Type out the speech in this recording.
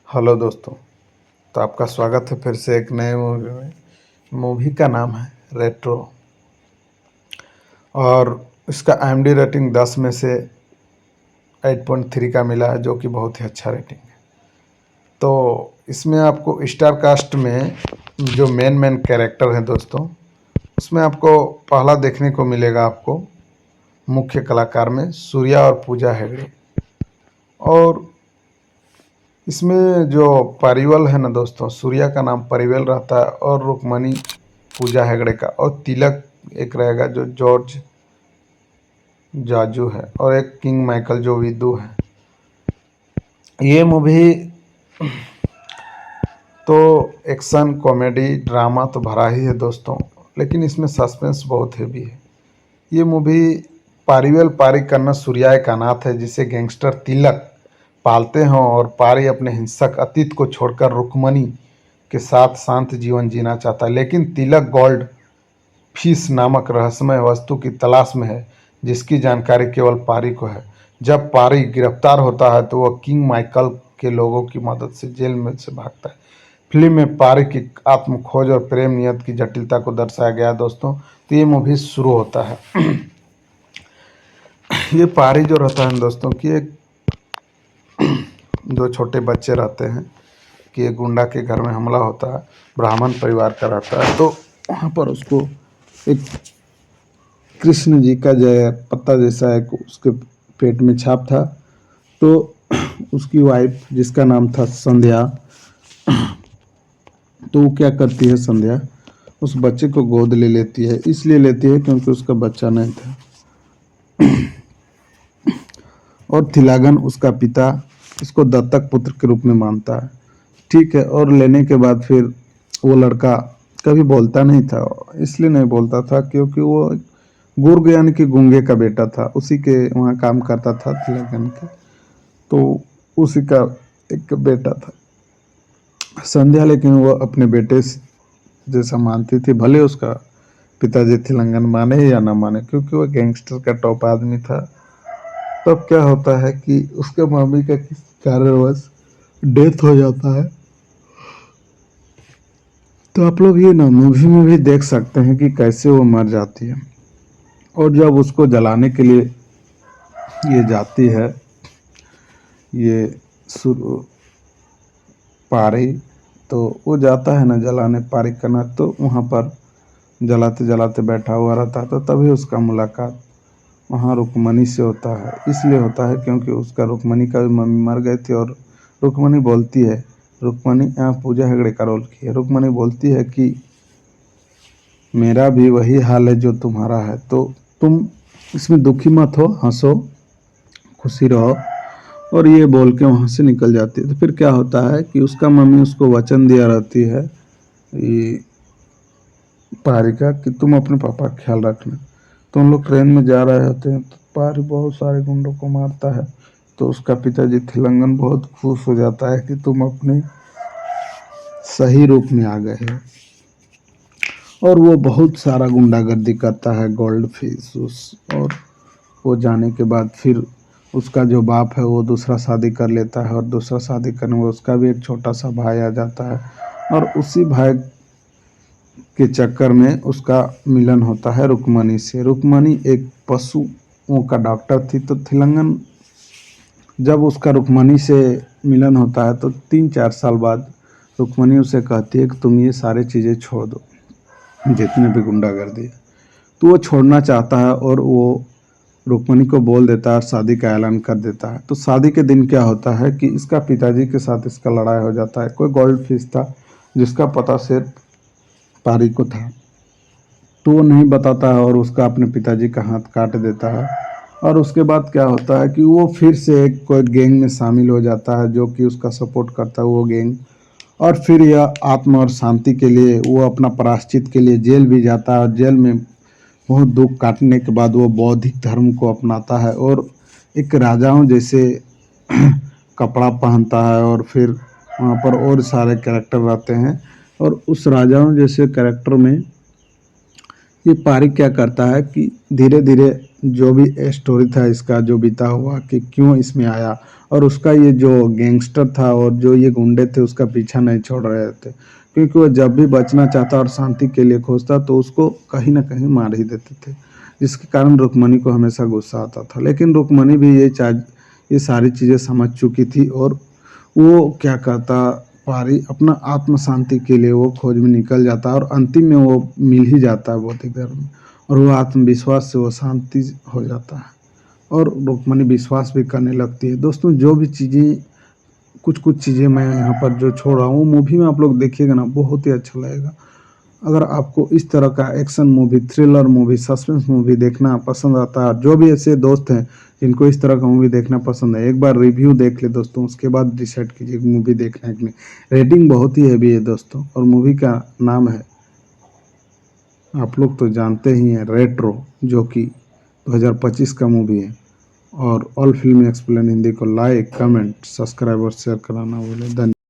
Hello दोस्तों। तो आपका स्वागत है फिर से एक नए मूवी में। मूवी का नाम है रेट्रो और इसका IMDb रेटिंग 10 में से 8.3 का मिला है, जो कि बहुत ही अच्छा रेटिंग है। तो इसमें आपको स्टार कास्ट में जो मेन कैरेक्टर हैं दोस्तों, उसमें आपको पहला देखने को मिलेगा आपको मुख्य कलाकार में सूर्या और पूजा हेगड़े। और इसमें जो परिवल है ना दोस्तों, सूर्या का नाम परिवल रहता है और रुक्मणी पूजा हेगड़े का, और तिलक एक रहेगा जो जॉर्ज जाजू है, और एक किंग माइकल जो विदू है। ये मूवी तो एक्शन कॉमेडी ड्रामा तो भरा ही है दोस्तों, लेकिन इसमें सस्पेंस बहुत हैवी है। ये मूवी पारिवेल पारी करना सूर्या एक अनाथ है जिसे गैंगस्टर तिलक पालते हैं, और पारी अपने हिंसक अतीत को छोड़कर रुक्मणी के साथ शांत जीवन जीना चाहता है। लेकिन तिलक गोल्ड फिश नामक रहस्यमय वस्तु की तलाश में है, जिसकी जानकारी केवल पारी को है। जब पारी गिरफ्तार होता है तो वह किंग माइकल के लोगों की मदद से जेल में से भागता है। फिल्म में पारी की आत्मखोज और प्रेम नियत की जटिलता को दर्शाया गया है दोस्तों। तो ये मूवी शुरू होता है। ये पारी जो रहता है दोस्तों कि एक दो छोटे बच्चे रहते हैं कि एक गुंडा के घर में हमला होता है, ब्राह्मण परिवार का रहता है। तो वहाँ पर उसको एक कृष्ण जी का जय पत्ता जैसा एक उसके पेट में छाप था। तो उसकी वाइफ जिसका नाम था संध्या, तो वो क्या करती है संध्या, उस बच्चे को गोद ले लेती है। इसलिए लेती है क्योंकि उसका बच्चा नहीं था, और थिलागन उसका पिता इसको दत्तक पुत्र के रूप में मानता है। ठीक है। और लेने के बाद फिर वो लड़का कभी बोलता नहीं था। इसलिए नहीं बोलता था क्योंकि वो गुर्ग यानी कि गूंगे का बेटा था, उसी के वहाँ काम करता था थिलागन के। तो उसी का एक बेटा था संध्या, लेकिन वो अपने बेटे जैसा मानती थी, भले उसका पिताजी थिलंगन माने या ना माने, क्योंकि वो गैंगस्टर का टॉप आदमी था। तब क्या होता है कि उसके मम्मी का किस कारणवश डेथ हो जाता है। तो आप लोग ये ना मूवी में भी देख सकते हैं कि कैसे वो मर जाती है। और जब उसको जलाने के लिए ये जाती है, ये पारी, तो वो जाता है ना जलाने पारी करना, तो वहाँ पर जलाते जलाते बैठा हुआ रहता है। तो तभी उसका मुलाकात वहाँ रुक्मणी से होता है। इसलिए होता है क्योंकि उसका रुक्मणी का भी मम्मी मर गई थी। और रुक्मणी बोलती है, रुक्मणी यहाँ पूजा हेगड़े का रोल की है, रुक्मणी बोलती है कि मेरा भी वही हाल है जो तुम्हारा है, तो तुम इसमें दुखी मत हो, हंसो खुशी रहो। और ये बोल के वहाँ से निकल जाती है। तो फिर क्या होता है कि उसका मम्मी उसको वचन दिया रहती है ये पारी का कि तुम अपने पापा का ख्याल रखना। तो उन लोग ट्रेन में जा रहे होते हैं, तो पारी बहुत सारे गुंडों को मारता है। तो उसका पिताजी थिलंगन बहुत खुश हो जाता है कि तुम अपने सही रूप में आ गए हो। और वो बहुत सारा गुंडागर्दी करता है गोल्ड फिश और वो जाने के बाद फिर उसका जो बाप है वो दूसरा शादी कर लेता है, और दूसरा शादी करने में उसका भी एक छोटा सा भाई आ जाता है। और उसी भाई के चक्कर में उसका मिलन होता है रुक्मणी से। रुक्मणी एक पशुओं का डॉक्टर थी। तो थिलंगन जब उसका रुक्मणी से मिलन होता है तो 3-4 साल बाद रुक्मणी उसे कहती है कि तुम ये सारी चीज़ें छोड़ दो, जितने भी गुंडागर्दी है। तो वो छोड़ना चाहता है और वो रुक्मणी को बोल देता है और शादी का ऐलान कर देता है। तो शादी के दिन क्या होता है कि इसका पिताजी के साथ इसका लड़ाई हो जाता है। कोई गोल्ड फिश था जिसका पता सिर्फ पारी को था, तो वो नहीं बताता है और उसका अपने पिताजी का हाथ काट देता है। और उसके बाद क्या होता है कि वो फिर से एक कोई गैंग में शामिल हो जाता है जो कि उसका सपोर्ट करता है वो गैंग। और फिर यह आत्म और शांति के लिए वो अपना प्रायश्चित के लिए जेल भी जाता है, और जेल में बहुत दुख काटने के बाद वो बौद्धिक धर्म को अपनाता है और एक राजाओं जैसे कपड़ा पहनता है। और फिर वहाँ पर और सारे कैरेक्टर रहते हैं, और उस राजाओं जैसे कैरेक्टर में ये पारी क्या करता है कि धीरे धीरे जो भी स्टोरी था इसका जो बीता हुआ कि क्यों इसमें आया, और उसका ये जो गैंगस्टर था और जो ये गुंडे थे उसका पीछा नहीं छोड़ रहे थे, क्योंकि वो जब भी बचना चाहता और शांति के लिए खोजता तो उसको कहीं ना कहीं मार ही देते थे, जिसके कारण रुक्मणी को हमेशा गुस्सा आता था। लेकिन रुक्मणी भी ये सारी चीज़ें समझ चुकी थी, और वो क्या करता, पारी अपना आत्म शांति के लिए वो खोज में निकल जाता है और अंतिम में वो मिल ही जाता है भौतिक धर्म में, और वो आत्मविश्वास से वो शांति हो जाता है और रुक्मणी विश्वास भी करने लगती है। दोस्तों जो भी चीज़ें कुछ कुछ चीज़ें मैं यहाँ पर जो छोड़ रहा हूँ मूवी में आप लोग देखिएगा ना, बहुत ही अच्छा लगेगा। अगर आपको इस तरह का action movie, thriller movie, suspense movie देखना पसंद आता है, जो भी ऐसे दोस्त हैं जिनको इस तरह का मूवी देखना पसंद है, एक बार रिव्यू देख ले दोस्तों, उसके बाद डिसाइड कीजिए मूवी देखना है कि नहीं। रेटिंग बहुत ही हैवी है दोस्तों, और मूवी का नाम है, आप लोग तो जानते ही हैं, रेट्रो, जो कि 2025 का मूवी है। और ऑल फिल्म एक्सप्लेन हिंदी को लाइक, कमेंट, सब्सक्राइब और शेयर कराना भूलें। धन्यवाद।